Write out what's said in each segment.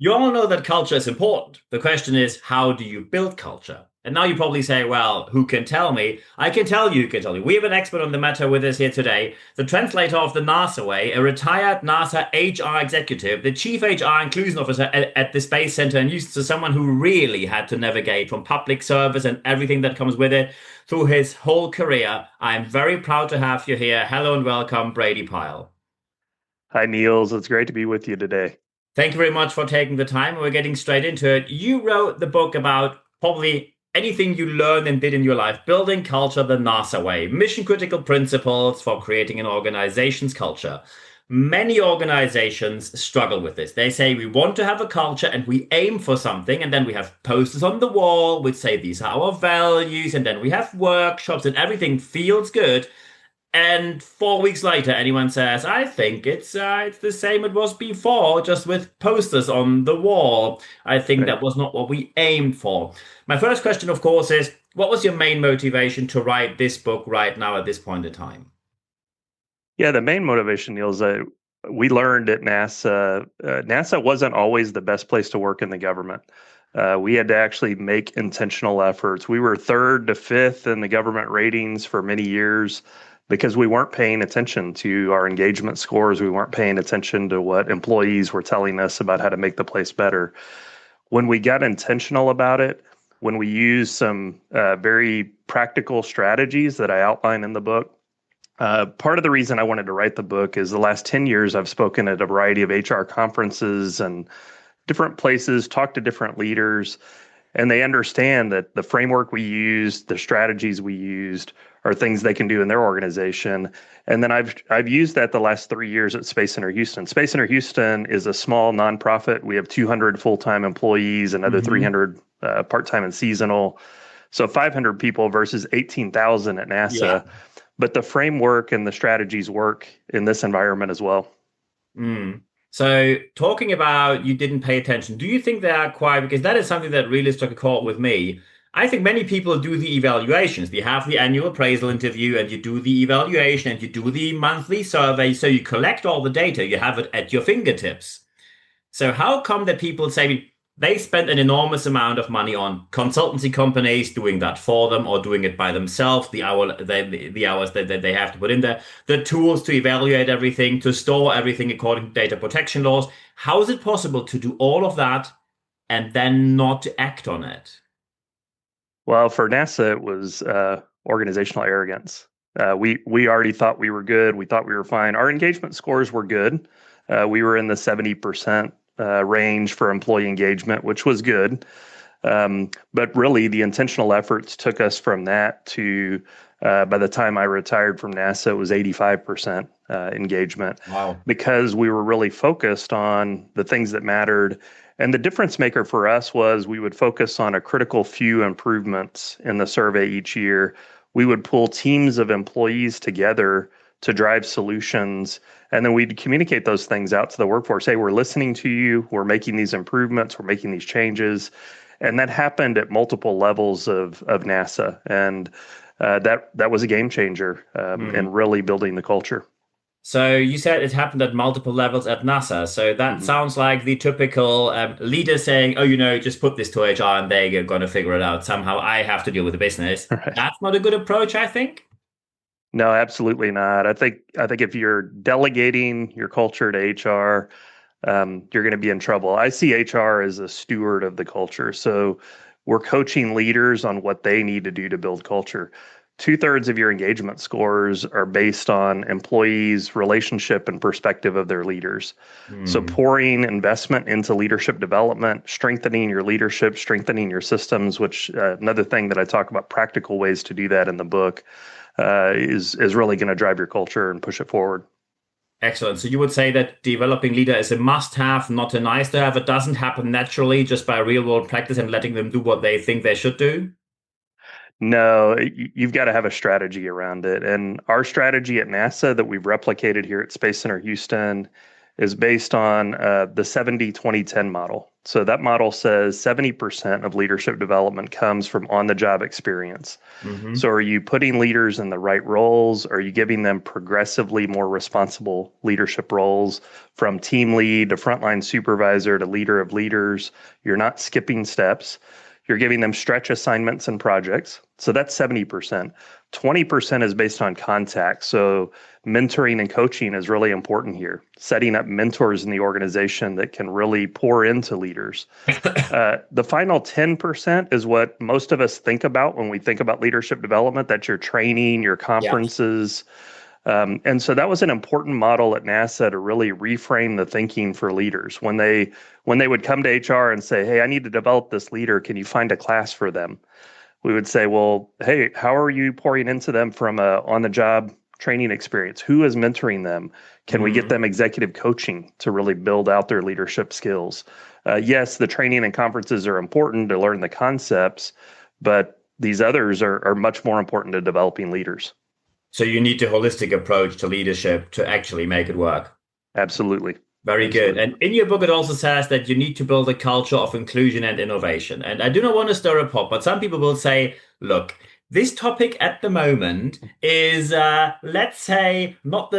You all know that culture is important. The question is, how do you build culture? And now you probably say, well, who can tell me? I can tell you, who can tell you. We have an expert on the matter with us here today, the translator of the NASA way, a retired NASA HR executive, the chief HR inclusion officer at the Space Center in Houston, so someone who really had to navigate from public service and everything that comes with it through his whole career. I'm very proud to have you here. Hello and welcome, Brady Pyle. Hi, Niels. It's great to be with you today. Thank you very much for taking the time. We're getting straight into it. You wrote the book about probably anything you learned and did in your life, building culture the NASA way, mission critical principles for creating an organization's culture. Many organizations struggle with this. They say we want to have a culture and we aim for something, and then we have posters on the wall which say these are our values, and then we have workshops and everything feels good. And 4 weeks later, anyone says, "I think it's the same it was before, just with posters on the wall." I think Right. that was not what we aimed for. My first question, of course, is what was your main motivation to write this book right now at this point in time? Yeah, the main motivation, Niels, we learned at NASA, NASA wasn't always the best place to work in the government. We had to actually make intentional efforts. We were third to fifth in the government ratings for many years because we weren't paying attention to our engagement scores. We weren't paying attention to what employees were telling us about how to make the place better. When we got intentional about it, when we used some very practical strategies that I outline in the book, part of the reason I wanted to write the book is the last 10 years I've spoken at a variety of HR conferences and different places, talked to different leaders, and they understand that the framework we used, the strategies we used are things they can do in their organization. And then I've used that the last 3 years at Space Center Houston. Space Center Houston is a small nonprofit. We have 200 full-time employees, another Hmm. 300 part-time and seasonal. So 500 people versus 18,000 at Yeah. NASA. But the framework and the strategies work in this environment as well. Mm. So, talking about you didn't pay attention, do you think they are quite, because that is something that really struck a chord with me. I think many people do the evaluations. You have the annual appraisal interview and you do the evaluation and you do the monthly survey. So, you collect all the data, you have it at your fingertips. So how come that people say they spent an enormous amount of money on consultancy companies doing that for them or doing it by themselves, the hours that they have to put in there, the tools to evaluate everything, to store everything according to data protection laws. How is it possible to do all of that and then not act on it? Well, for NASA, it was organizational arrogance. We already thought we were good. We thought we were fine. Our engagement scores were good. We were in the 70% range for employee engagement, which was good. But really, the intentional efforts took us from that to, by the time I retired from NASA, it was 85% engagement Wow. because we were really focused on the things that mattered. And the difference maker for us was we would focus on a critical few improvements in the survey each year. We would pull teams of employees together to drive solutions. And then we'd communicate those things out to the workforce. Hey, we're listening to you. We're making these improvements. We're making these changes. And that happened at multiple levels of NASA. And that was a game changer in Hmm. really building the culture. So you said it happened at multiple levels at NASA. So that Mhm. sounds like the typical leader saying, "Oh, just put this to HR and they're going to figure it out. Somehow I have to deal with the business." Right. That's not a good approach, I think. No, absolutely not. I think if you're delegating your culture to HR, you're going to be in trouble. I see HR as a steward of the culture. So we're coaching leaders on what they need to do to build culture. Two-thirds of your engagement scores are based on employees' relationship and perspective of their leaders. So Hmm. pouring investment into leadership development, strengthening your leadership, strengthening your systems, which another thing that I talk about practical ways to do that in the book is really going to drive your culture and push it forward. Excellent. So you would say that developing leader is a must-have, not a nice-to-have. It doesn't happen naturally just by real-world practice and letting them do what they think they should do. No, you've got to have a strategy around it. And our strategy at NASA that we've replicated here at Space Center Houston is based on the 70-20-10 model. So that model says 70% of leadership development comes from on-the-job experience. Hmm. So are you putting leaders in the right roles? Are you giving them progressively more responsible leadership roles from team lead to frontline supervisor to leader of leaders? You're not skipping steps. You're giving them stretch assignments and projects. So that's 70%. 20% is based on contact. So mentoring and coaching is really important here. Setting up mentors in the organization that can really pour into leaders. The final 10% is what most of us think about when we think about leadership development. That's your training, your Yeah. conferences. And so that was an important model at NASA to really reframe the thinking for leaders. When they would come to HR and say, "Hey, I need to develop this leader. Can you find a class for them?" We would say, "Well, hey, how are you pouring into them from a on-the-job training experience? Who is mentoring them? Can we get Mm. them executive coaching to really build out their leadership skills?" Yes, the training and conferences are important to learn the concepts, but these others are much more important to developing leaders. So you need a holistic approach to leadership to actually make it work. Absolutely. Very good. Absolutely. And in your book, it also says that you need to build a culture of inclusion and innovation. And I do not want to stir a pot, but some people will say, look, this topic at the moment is, let's say, not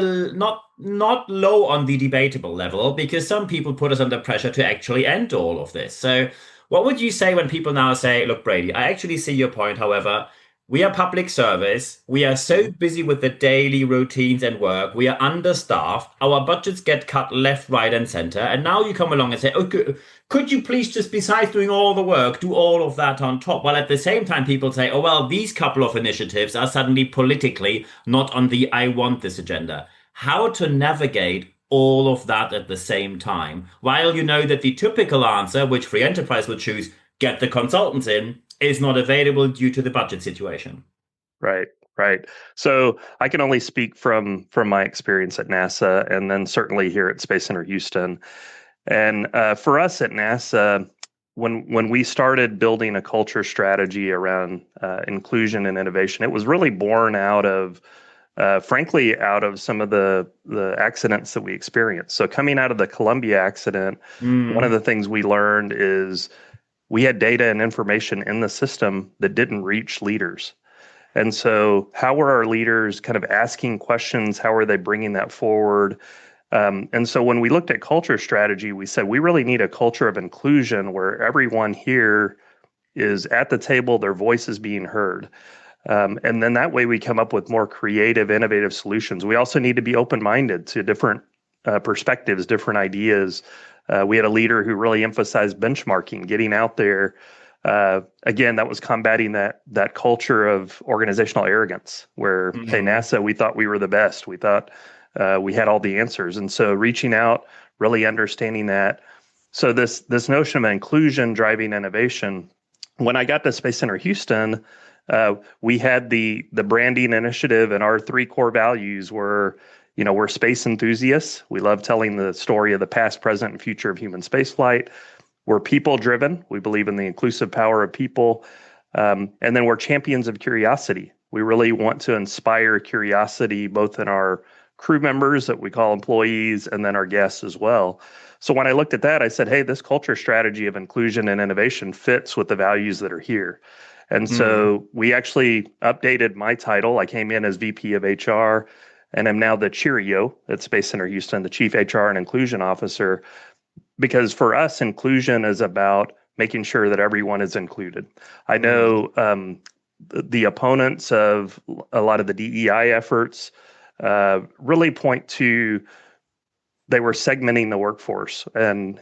low on the debatable level, because some people put us under pressure to actually end all of this. So, what would you say when people now say, look, Brady, I actually see your point. However, we are public service. We are so Mhm. busy with the daily routines and work. We are understaffed. Our budgets get cut left, right, and center. And now you come along and say, okay, could you please just, besides doing all the work, do all of that on top? While at the same time, people say, oh, well, these couple of initiatives are suddenly politically not on the I want this agenda. How to navigate all of that at the same time, while you know that the typical answer, which free enterprise will choose, get the consultants in, is not available due to the budget situation. Right, right. So I can only speak from my experience at NASA, and then certainly here at Space Center Houston. And for us at NASA, when we started building a culture strategy around inclusion and innovation, it was really born out of, frankly, out of some of the accidents that we experienced. So coming out of the Columbia accident, one of Mm, the things we learned is we had data and information in the system that didn't reach leaders. And so, how were our leaders kind of asking questions? How are they bringing that forward? And so, when we looked at culture strategy, we said we really need a culture of inclusion where everyone here is at the table, their voice is being heard. And then that way we come up with more creative, innovative solutions. We also need to be open minded to different perspectives, different ideas. We had a leader who really emphasized benchmarking, getting out there. Again, that was combating that culture of organizational arrogance, where, hey, mm, NASA, we thought we were the best. We thought we had all the answers, and so reaching out, really understanding that. So this notion of inclusion driving innovation. When I got to Space Center Houston, we had the branding initiative, and our three core values were, we're space enthusiasts. We love telling the story of the past, present, and future of human spaceflight. We're people driven. We believe in the inclusive power of people. And then we're champions of curiosity. We really want to inspire curiosity both in our crew members that we call employees and then our guests as well. So when I looked at that, I said, hey, this culture strategy of inclusion and innovation fits with the values that are here. And mm. so we actually updated my title. I came in as VP of HR and I'm now the Cheerio at Space Center Houston, the Chief HR and Inclusion Officer, because for us, inclusion is about making sure that everyone is included. I Mm. know the opponents of a lot of the DEI efforts really point to they were segmenting the workforce, and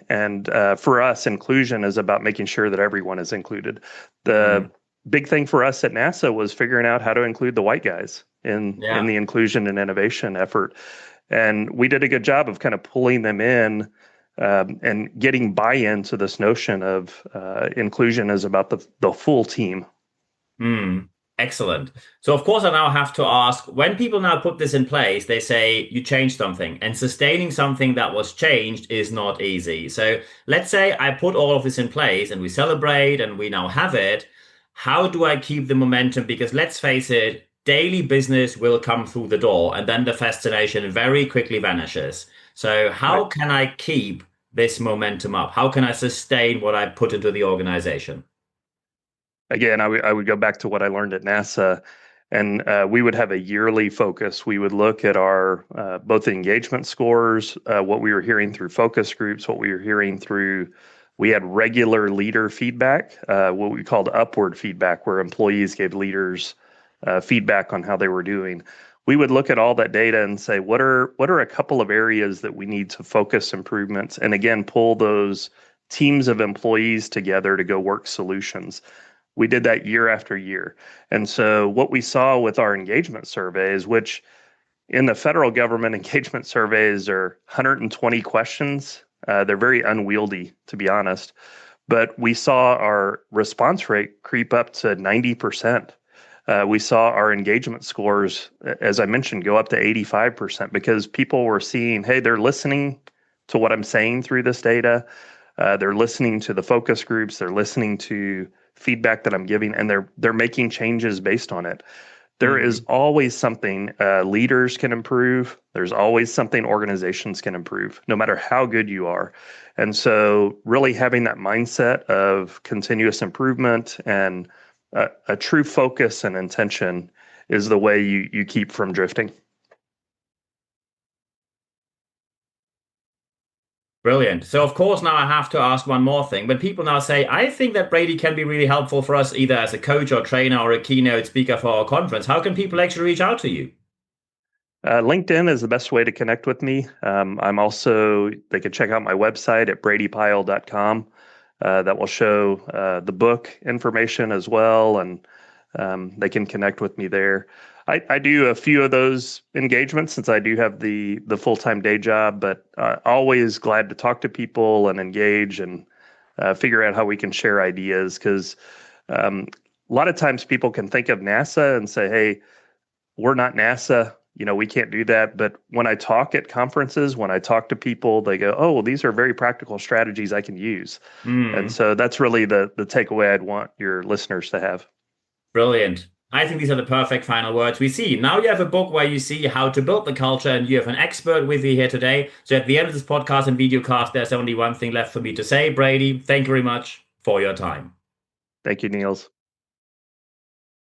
for us, inclusion is about making sure that everyone is included. The Mm. big thing for us at NASA was figuring out how to include the white guys in Yeah. the inclusion and innovation effort, and we did a good job of kind of pulling them in and getting buy-in to this notion of inclusion is about the full team. Mm. Excellent. So, of course, I now have to ask, when people now put this in place, they say you changed something, and sustaining something that was changed is not easy. So, let's say I put all of this in place and we celebrate and we now have it. How do I keep the momentum? Because let's face it, daily business will come through the door, and then the fascination very quickly vanishes. So Right. how can I keep this momentum up? How can I sustain what I put into the organization? Again, I would go back to what I learned at NASA, and we would have a yearly focus. We would look at our both the engagement scores, what we were hearing through focus groups, what we were hearing through. We had regular leader feedback, what we called upward feedback, where employees gave leaders feedback on how they were doing. We would look at all that data and say, what are a couple of areas that we need to focus improvements, and again, pull those teams of employees together to go work solutions. We did that year after year. And so what we saw with our engagement surveys, which in the federal government engagement surveys are 120 questions. They're very unwieldy, to be honest. But we saw our response rate creep up to 90%. We saw our engagement scores, as I mentioned, go up to 85% because people were seeing, hey, they're listening to what I'm saying through this data. They're listening to the focus groups. They're listening to feedback that I'm giving, and they're making changes based on it. There is Mhm. always something leaders can improve. There's always something organizations can improve, no matter how good you are. And so, really having that mindset of continuous improvement and a true focus and intention is the way you keep from drifting. Brilliant. So, of course, now I have to ask one more thing. When people now say, I think that Brady can be really helpful for us, either as a coach or trainer or a keynote speaker for our conference, how can people actually reach out to you? LinkedIn is the best way to connect with me. I'm also, they can check out my website at bradypyle.com. That will show the book information as well, and they can connect with me there. I do a few of those engagements since I do have the full-time day job, but always glad to talk to people and engage and figure out how we can share ideas because um, a lot of times people can think of NASA and say, hey, we're not NASA. We can't do that. But when I talk at conferences, when I talk to people, they go, oh, well, these are very practical strategies I can use. And Hmm. so that's really the takeaway I'd want your listeners to have. Brilliant. I think these are the perfect final words we see. Now you have a book where you see how to build the culture, and you have an expert with you here today. So at the end of this podcast and video cast, there's only one thing left for me to say. Brady, thank you very much for your time. Thank you, Niels.